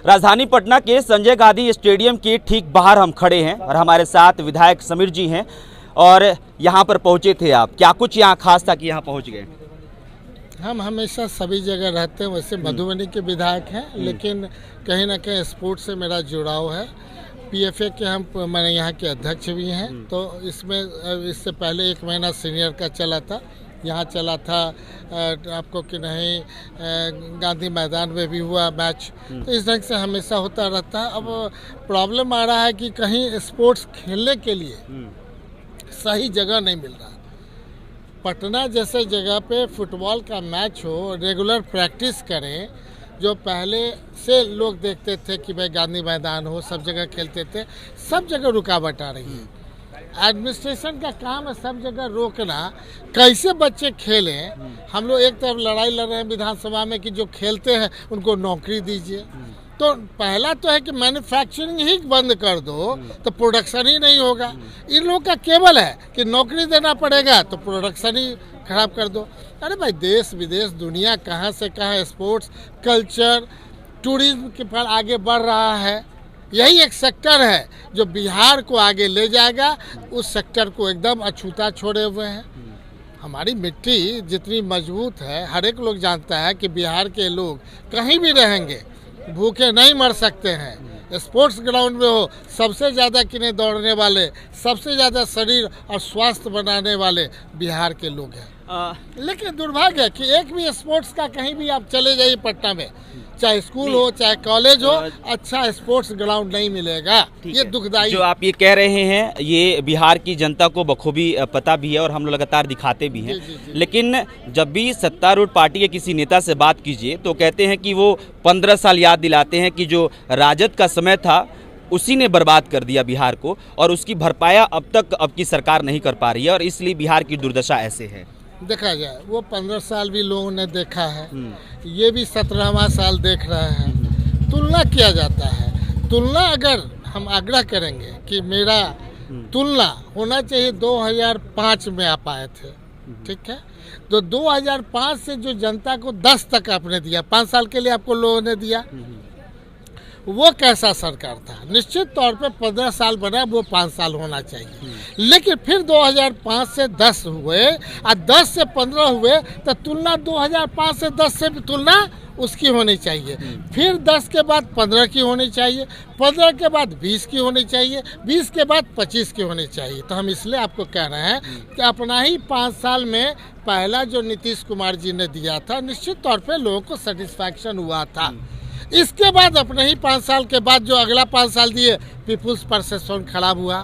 राजधानी पटना के संजय गांधी स्टेडियम के ठीक बाहर हम खड़े हैं और हमारे साथ विधायक समीर जी हैं और यहाँ पर पहुँचे थे आप, क्या कुछ यहाँ खास था कि यहाँ पहुँच गए? हम हमेशा सभी जगह रहते हैं, वैसे मधुबनी के विधायक हैं, लेकिन कहीं ना कहीं स्पोर्ट्स से मेरा जुड़ाव है। पीएफए के मैंने यहाँ के अध्यक्ष भी हैं, तो इसमें इससे पहले 1 महीना सीनियर का चला था, यहाँ चला था आपको कि नहीं गांधी मैदान में भी हुआ मैच। तो इस ढंग से हमेशा होता रहता है। अब प्रॉब्लम आ रहा है कि कहीं स्पोर्ट्स खेलने के लिए सही जगह नहीं मिल रहा। पटना जैसे जगह पे फुटबॉल का मैच हो, रेगुलर प्रैक्टिस करें, जो पहले से लोग देखते थे कि भाई गांधी मैदान हो, सब जगह खेलते थे, सब जगह रुकावट आ रही है। एडमिनिस्ट्रेशन का काम है सब जगह रोकना, कैसे बच्चे खेलें। हम लोग एक तरफ लड़ाई लड़ रहे हैं विधानसभा में कि जो खेलते हैं उनको नौकरी दीजिए। तो पहला तो है कि मैन्युफैक्चरिंग ही बंद कर दो तो प्रोडक्शन ही नहीं होगा। इन लोगों का केवल है कि नौकरी देना पड़ेगा तो प्रोडक्शन ही खराब कर दो। अरे भाई, देश विदेश दुनिया कहाँ से कहाँ स्पोर्ट्स कल्चर टूरिज्म के पर आगे बढ़ रहा है। यही एक सेक्टर है जो बिहार को आगे ले जाएगा। उस सेक्टर को एकदम अछूता छोड़े हुए हैं। हमारी मिट्टी जितनी मजबूत है, हर एक लोग जानता है कि बिहार के लोग कहीं भी रहेंगे भूखे नहीं मर सकते हैं। स्पोर्ट्स ग्राउंड में हो, सबसे ज़्यादा किन्हें दौड़ने वाले, सबसे ज़्यादा शरीर और स्वास्थ्य बनाने वाले बिहार के लोग हैं। लेकिन दुर्भाग्य है कि एक भी स्पोर्ट्स का कहीं भी आप चले जाइए पटना में, चाहे स्कूल हो चाहे कॉलेज हो, अच्छा स्पोर्ट्स ग्राउंड नहीं मिलेगा। ये दुखदाई जो आप ये कह रहे हैं ये बिहार की जनता को बखूबी पता भी है और हम लोग लगातार दिखाते भी हैं। जी। लेकिन जब भी सत्तारूढ़ पार्टी के किसी नेता से बात कीजिए तो कहते हैं कि वो 15 साल याद दिलाते हैं कि जो राजद का समय था उसी ने बर्बाद कर दिया बिहार को, और उसकी भरपाया अब तक अब की सरकार नहीं कर पा रही है और इसलिए बिहार की दुर्दशा ऐसे है। देखा जाए वो 15 साल भी लोगों ने देखा है, ये भी 17वां साल देख रहे हैं। तुलना किया जाता है। तुलना अगर हम आग्रह करेंगे कि मेरा तुलना होना चाहिए 2005 में आप आए थे, ठीक है, तो 2005 से जो जनता को 10 तक आपने दिया, 5 साल के लिए आपको लोगों ने दिया, वो कैसा सरकार था। निश्चित तौर पे 15 साल बना, वो 5 साल होना चाहिए। लेकिन फिर 2005 से 10 हुए और 10 से 15 हुए, तो तुलना 2005 से 10 से तुलना उसकी होनी चाहिए। फिर 10 के बाद 15 की होनी चाहिए, 15 के बाद 20 की होनी चाहिए, 20 के बाद 25 की होनी चाहिए। तो हम इसलिए आपको कह रहे हैं कि अपना ही 5 साल में पहला जो नीतीश कुमार जी ने दिया था, निश्चित तौर पर लोगों को सेटिस्फैक्शन हुआ था। इसके बाद अपने ही 5 साल के बाद जो अगला 5 साल दिए, पीपुल्स परसेप्शन खराब हुआ।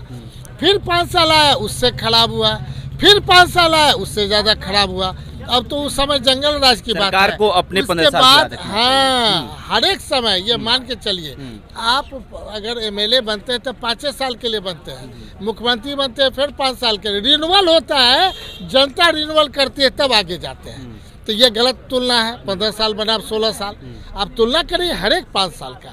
फिर 5 साल आया, उससे खराब हुआ। फिर 5 साल आया, उससे ज़्यादा खराब हुआ। अब तो उस समय जंगल राज की बात है। को अपने 15 साल बाद हाँ, हर एक समय ये मान के चलिए, आप अगर एमएलए बनते हैं तो 5 साल के लिए बनते हैं, मुख्यमंत्री बनते हैं फिर 5 साल के लिए। रिन्यूअल होता है, जनता रिन्यूअल करती है, तब आगे जाते हैं। तो ये गलत तुलना है। 15 साल बना, अब 16 साल। आप तुलना करिए हर एक 5 साल का।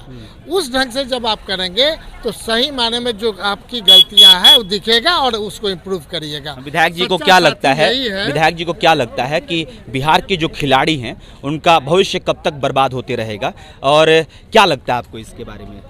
उस ढंग से जब आप करेंगे तो सही माने में जो आपकी गलतियां हैं वो दिखेगा और उसको इम्प्रूव करिएगा। विधायक जी को क्या लगता है, विधायक जी को क्या लगता है कि बिहार के जो खिलाड़ी हैं उनका भविष्य कब तक बर्बाद होते रहेगा, और क्या लगता है आपको इसके बारे में?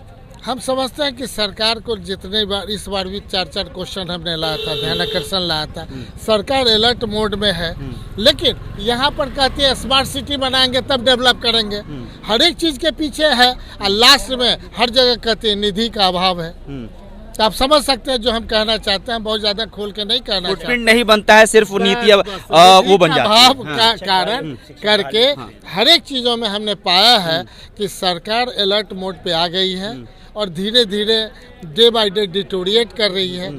हम समझते हैं कि सरकार को जितने बार, इस बार भी 4 क्वेश्चन हमने लाया था, ध्यान आकर्षण लाया था। सरकार अलर्ट मोड में है, लेकिन यहाँ पर कहती है स्मार्ट सिटी बनाएंगे तब डेवलप करेंगे। हर एक चीज़ के पीछे है और लास्ट में हर जगह कहते हैं निधि का अभाव है। तो आप समझ सकते हैं जो हम कहना चाहते हैं, बहुत ज़्यादा खोल के नहीं कहना चाहते। फुटप्रिंट नहीं बनता है, सिर्फ नीति वो बन जाता है। अभाव का कारण करके हर एक चीज़ों में हमने पाया है कि सरकार अलर्ट मोड पे आ गई है और धीरे धीरे डे बाय डे डिटोरिएट कर रही है।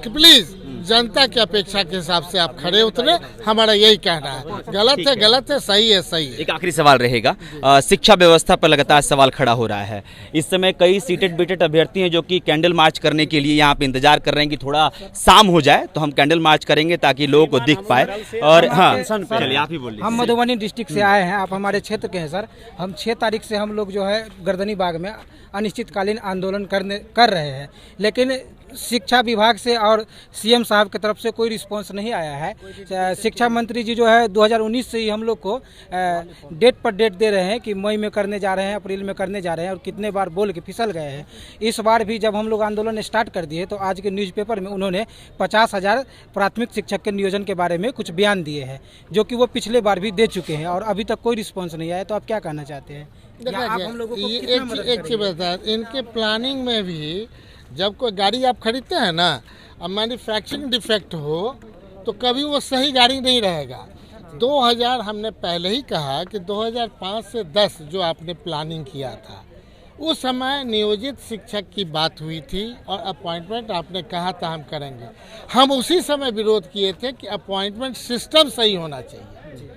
कि प्लीज़ जनता की अपेक्षा के हिसाब से आप खड़े उतरे, हमारा यही कहना है। गलत है, सही है, सही है। एक आखिरी सवाल रहेगा, शिक्षा व्यवस्था पर लगातार सवाल खड़ा हो रहा है। इस समय कई सीटेड बीटेड अभ्यर्थी हैं जो कि कैंडल मार्च करने के लिए यहाँ पे इंतजार कर रहे हैं कि थोड़ा शाम हो जाए तो हम कैंडल मार्च करेंगे ताकि लोगों को दिख पाए। और हाँ, चलिए आप ही बोलिए। हम मधुबनी डिस्ट्रिक्ट से आए हैं, आप हमारे क्षेत्र के हैं सर। हम 6 तारीख से हम लोग जो है गर्दनी बाग में अनिश्चितकालीन आंदोलन कर रहे हैं, लेकिन शिक्षा विभाग से और सीएम साहब की तरफ से कोई रिस्पांस नहीं आया है। शिक्षा मंत्री जी जो है 2019 से ही हम लोग को डेट पर डेट दे रहे हैं कि मई में करने जा रहे हैं, अप्रैल में करने जा रहे हैं, और कितने बार बोल के फिसल गए हैं। इस बार भी जब हम लोग आंदोलन स्टार्ट कर दिए तो आज के न्यूज़पेपर में उन्होंने 50,000 प्राथमिक शिक्षक के नियोजन के बारे में कुछ बयान दिए हैं, जो कि वो पिछले बार भी दे चुके हैं और अभी तक कोई रिस्पॉन्स नहीं आया। तो आप क्या कहना चाहते हैं? आप हम लोगों को कितना मदद एक चीज बता, इनके प्लानिंग में भी जब कोई गाड़ी आप खरीदते हैं ना, अब मैन्युफैक्चरिंग डिफेक्ट हो तो कभी वो सही गाड़ी नहीं रहेगा। 2000 हमने पहले ही कहा कि 2005 से 10 जो आपने प्लानिंग किया था, उस समय नियोजित शिक्षक की बात हुई थी और अपॉइंटमेंट आपने कहा था हम करेंगे। हम उसी समय विरोध किए थे कि अपॉइंटमेंट सिस्टम सही होना चाहिए।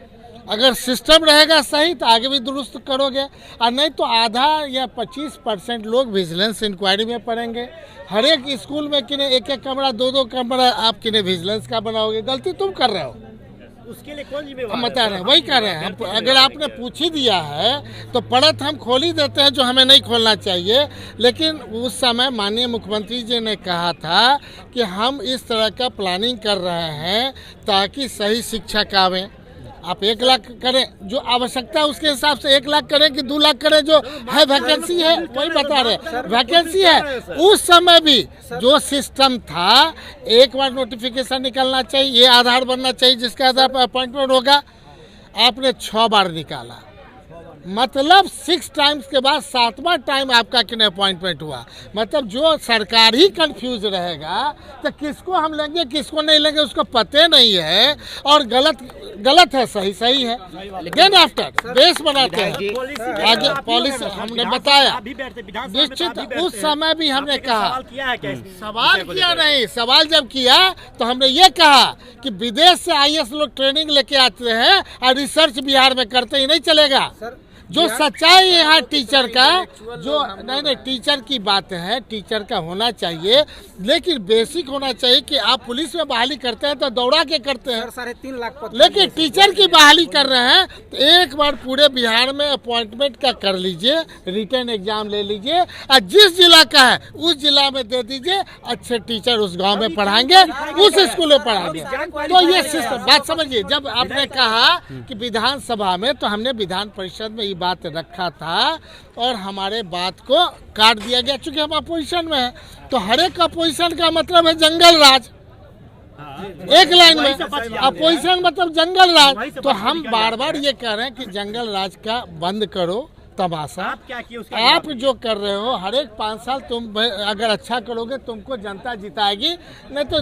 अगर सिस्टम रहेगा सही तो आगे भी दुरुस्त करोगे, और नहीं तो आधा या 25% लोग विजिलेंस इंक्वायरी में पड़ेंगे। हर एक स्कूल में किने एक कमरा 2 कमरा आप किने विजिलेंस का बनाओगे। गलती तुम कर रहे हो, उसके लिए कौन जिम्मेवार? हम बता रहे हैं, वही कर रहे हैं। अगर आपने पूछ ही दिया है तो पढ़त हम खोल ही देते हैं, जो हमें नहीं खोलना चाहिए। लेकिन उस समय माननीय मुख्यमंत्री जी ने कहा था कि हम इस तरह का प्लानिंग कर रहे हैं ताकि सही शिक्षक आवे। आप 1 लाख करें जो आवश्यकता है उसके हिसाब से 1 लाख करें कि 2 लाख करें, जो है वैकेंसी है वही बता रहे, वैकेंसी है। उस समय भी जो सिस्टम था, एक बार नोटिफिकेशन निकलना चाहिए, ये आधार बनना चाहिए जिसके आधार पर अपॉइंटमेंट होगा। आपने 6 बार निकाला, मतलब 6 टाइम्स के बाद 7वां टाइम आपका किने अपॉइंटमेंट हुआ। मतलब जो सरकार ही कंफ्यूज रहेगा तो किसको हम लेंगे किसको नहीं लेंगे उसको पते नहीं है, और गलत है सही है। देन आफ्टर बेस बनाते हैं आगे पॉलिसी हमने बताया निश्चित। उस समय भी हमने कहा, सवाल किया नहीं, सवाल जब किया तो हमने ये कहा कि विदेश से IAS लोग ट्रेनिंग लेके आते हैं और रिसर्च बिहार में करते ही नहीं चलेगा। जो सच्चाई है यहाँ टीचर का, जो नहीं टीचर की बात है, टीचर का होना चाहिए, लेकिन बेसिक होना चाहिए कि आप पुलिस में बहाली करते हैं तो दौड़ा के करते हैं, 3.5 लाख पद, लेकिन टीचर की बहाली कर रहे हैं तो एक बार पूरे बिहार में अपॉइंटमेंट का कर लीजिए, रिटर्न एग्जाम ले लीजिए और जिस जिला का है उस जिला में दे दीजिए। अच्छे टीचर उस गांव में पढ़ाएंगे, उस स्कूल में पढ़ाएंगे। तो ये सिस्टम बात समझिए। जब आपने कहा कि विधानसभा में, तो हमने विधान परिषद में बात रखा था और हमारे बात को काट दिया गया, चूंकि हम अपोजिशन में हैं। तो हर एक अपोजिशन का मतलब है जंगल राज। एक लाइन में अपोजिशन मतलब जंगल राज। तो हम बार बार ये कह रहे हैं कि जंगल राज का बंद करो तमाशा। आप क्या किए आप जो कर रहे हो, हर एक 5 साल तुम अगर अच्छा करोगे तुमको जनता जिताएगी, नहीं तो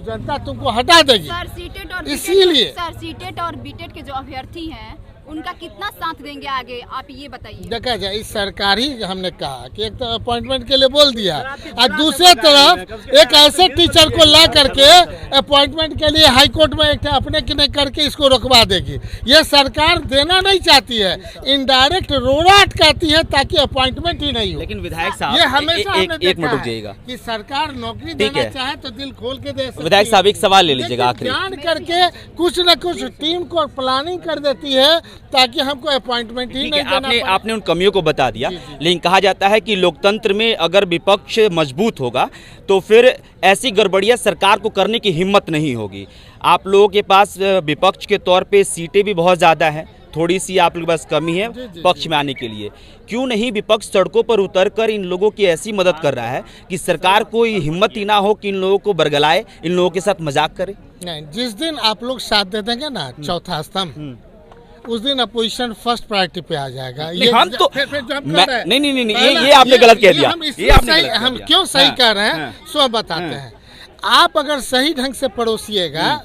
जनता तुमको हटा देगी। इसीलिए सर सीटेट और बीटेट के जो अभ्यर्थी हैं उनका कितना साथ देंगे आगे, आप ये बताइए। देखा जाए, इस सरकारी हमने कहा कि एक तो अपॉइंटमेंट के लिए बोल दिया और दूसरे तरफ एक ऐसे टीचर को ला करके अपॉइंटमेंट के लिए हाई कोर्ट में एक अपने किने करके इसको रोकवा देगी। ये सरकार देना नहीं चाहती है, इनडायरेक्ट रोड़ा अटकाती है ताकि अपॉइंटमेंट ही नहीं हो। लेकिन विधायक साहब, ये हमेशा हमने एक मिनट रुक देखा जाइएगा है कि सरकार नौकरी देना चाहे तो दिल खोल के दे सकती है। विधायक साहब एक सवाल ले लीजिएगा आखिरी। जान करके कुछ न कुछ टीम को प्लानिंग कर देती है ताकि हमको अपॉइंटमेंट ही नहीं देना पड़े। आपने उन कमियों को बता दिया, लेकिन कहा जाता है कि लोकतंत्र में अगर विपक्ष मजबूत होगा तो फिर ऐसी गड़बड़ियां सरकार को करने की हिम्मत नहीं होगी। आप लोगों के पास विपक्ष के तौर पे सीटें भी बहुत ज़्यादा हैं, थोड़ी सी आप लोगों के पास कमी है पक्ष में आने के लिए। क्यों नहीं विपक्ष सड़कों पर उतरकर इन लोगों की ऐसी मदद कर रहा है कि सरकार को हिम्मत ही ना हो कि इन लोगों को बरगलाए, इन लोगों के साथ मजाक करे? नहीं, जिस दिन आप लोग साथ दे देंगे ना चौथा स्तंभ, उस दिन अपोजिशन फर्स्ट प्रायोरिटी पे आ जाएगा। ये हम तो फिर जो हम कर रहे हैं, नहीं, ये आपने गलत कह दिया। हम क्यों सही कह रहे हैं सो बताते हैं। आप अगर सही ढंग से पड़ोसिएगा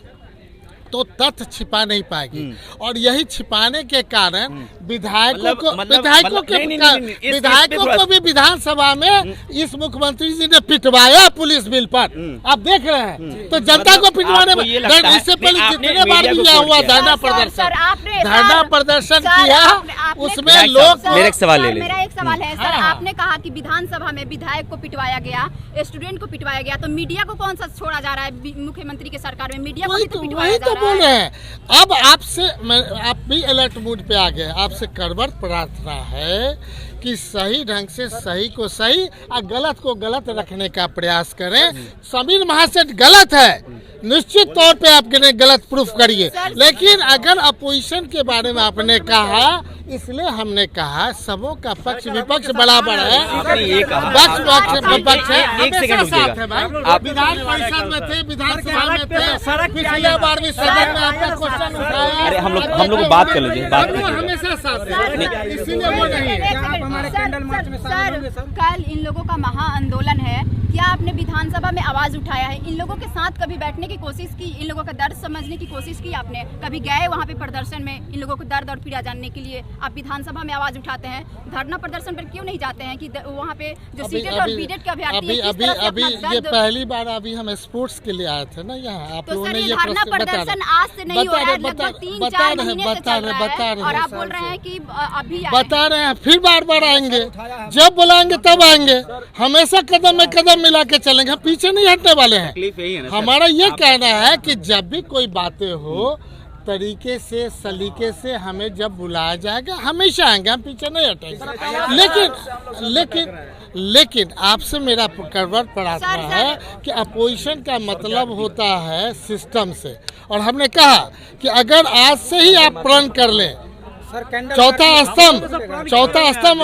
तो तथ्य छिपा नहीं पाएगी, और यही छिपाने के कारण विधायकों को भी विधानसभा में इस मुख्यमंत्री जी ने पिटवाया पुलिस बिल पर। आप देख रहे हैं, तो जनता को पिटवाने में इससे पहले जितने बार भी हुआ धरना प्रदर्शन किया, उसमें लोग। मेरा एक सवाल ले लीजिए। मेरा एक सवाल है सर, आपने कहा कि विधानसभा में विधायक को पिटवाया गया, स्टूडेंट को पिटवाया गया, तो मीडिया को कौन सा छोड़ा जा रहा है? मुख्यमंत्री की सरकार में मीडिया को भी तो पिटवाया जा रहा है। बोल रहे हैं। अब आपसे आप भी अलर्ट मूड पे आ गए। आपसे करबड़ प्रार्थना है कि सही ढंग से सही को सही और गलत को गलत रखने का प्रयास करें। समीर महासेठ गलत है, निश्चित तौर पे आपने गलत प्रूफ करिए, लेकिन अगर अपोजिशन के बारे में आपने कहा, इसलिए हमने कहा सबों का पक्ष विपक्ष बराबर है। आपने ये कहा, पक्ष विपक्ष है। एक सेकंड साथ है भाई। आप विधान परिषद में थे, विधानसभा में थे, पिछले बार भी सदन में आपका क्वेश्चन उठाया। अरे हम लोग बात कर लीजिए, बात कर लीजिए। हमेशा साथ है, इसीलिए वो नहीं है। सर, कल इन लोगों का महा आंदोलन है, क्या आपने विधानसभा में आवाज उठाया है? इन लोगों के साथ कभी बैठने की कोशिश की, इन लोगों का दर्द समझने की कोशिश की आपने? कभी गए वहाँ पे प्रदर्शन में इन लोगों को दर्द और पीड़ा जानने के लिए? आप विधानसभा में आवाज उठाते हैं, धरना प्रदर्शन पर क्यों नहीं जाते हैं कि वहाँ पे जो सीटेट और बीटेट के अभ्यर्थी हैं, किस तरह से अभी अपना ये दर्द- पहली बार अभी हम स्पोर्ट्स के लिए आए थे ना यहाँ। आप तो लोगों सर ने ये ये धरना प्रदर्शन आज से नहीं हो रहा है, लगभग 3-4 महीने से चल रहा है और आप बोल रहे हैं कि अभी आए हैं। बता रहे हैं, फिर बार बार आएंगे, जब बुलाएंगे तब आएंगे। हमेशा कदम में कदम मिला के चलेंगे, हम पीछे नहीं हटने वाले हैं। हमारा ये कहना है कि जब भी कोई बातें हो तरीके से सलीके से हमें जब बुलाया जाएगा हमेशा आएंगे, हम पीछे नहीं हटेंगे। लेकिन आपसे मेरा करबड़ प्रार्थना है कि अपोजिशन का मतलब होता है सिस्टम से, और हमने कहा कि अगर आज से ही आप प्रण कर लें, चौथा स्तंभ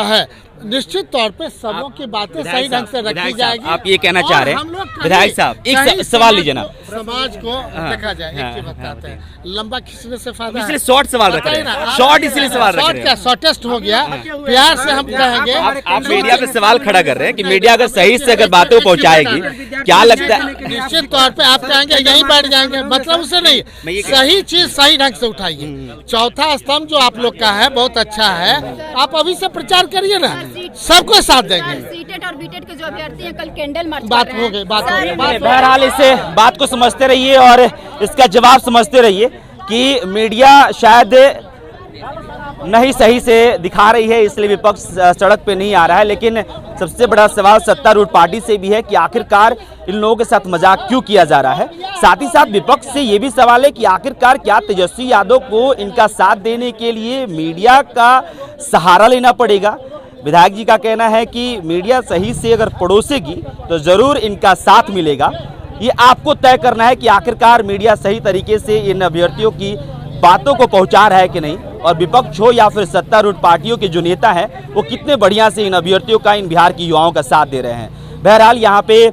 है, निश्चित तौर पे सबों की बातें सही ढंग से रखी जाएगी। आप ये कहना चाह रहे हैं विधायक साहब, एक सवाल लीजिए ना। समाज को देखा जाए, एक चीज बताते हैं, लंबा खींचने से फायदा है। इसलिए शॉर्ट सवाल रख रहे हैं, शॉर्ट इसलिए सवाल रख रहे हैं। शॉर्टेस्ट हो गया, प्यार से हम कहेंगे। आप मीडिया पे सवाल खड़ा कर रहे हैं कि मीडिया अगर सही से अगर बातों को पहुंचाएगी, क्या लगता है? निश्चित तौर पे आप कहेंगे यहीं बैठ जाएंगे, मतलब उसे नहीं, सही चीज सही ढंग से उठाइए। चौथा स्तंभ जो आप लोग का है बहुत अच्छा है, आप अभी से प्रचार करिए ना, सबको साथ देंगे। सीटेट और बीटेट के जो अभ्यर्थी हैं कल कैंडल मार्च बात हो गई, बात हो गई। बहरहाल इस बात को समझते रहिए और इसका जवाब समझते रहिए कि मीडिया शायद नहीं सही से दिखा रही है, इसलिए विपक्ष सड़क पे नहीं आ रहा है। लेकिन सबसे बड़ा सवाल सत्तारूढ़ पार्टी से भी है कि आखिरकार इन लोगों के साथ मजाक क्यों किया जा रहा है। साथ ही साथ विपक्ष से ये भी सवाल है कि आखिरकार क्या तेजस्वी यादव को इनका साथ देने के लिए मीडिया का सहारा लेना पड़ेगा। विधायक जी का कहना है कि मीडिया सही से अगर पड़ोसेगी तो जरूर इनका साथ मिलेगा। ये आपको तय करना है कि आखिरकार मीडिया सही तरीके से इन अभ्यर्थियों की बातों को पहुंचा रहा है कि नहीं, और विपक्ष हो या फिर सत्तारूढ़ पार्टियों के जो नेता हैं वो कितने बढ़िया से इन अभ्यर्थियों का, इन बिहार की युवाओं का साथ दे रहे हैं। बहरहाल यहाँ पे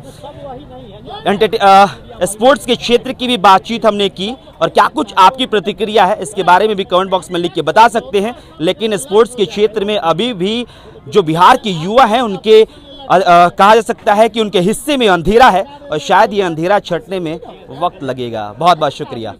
स्पोर्ट्स के क्षेत्र की भी बातचीत हमने की, और क्या कुछ आपकी प्रतिक्रिया है इसके बारे में भी कमेंट बॉक्स में लिख के बता सकते हैं। लेकिन स्पोर्ट्स के क्षेत्र में अभी भी जो बिहार के युवा हैं उनके कहा जा सकता है कि उनके हिस्से में अंधेरा है, और शायद ये अंधेरा छटने में वक्त लगेगा। बहुत बहुत शुक्रिया।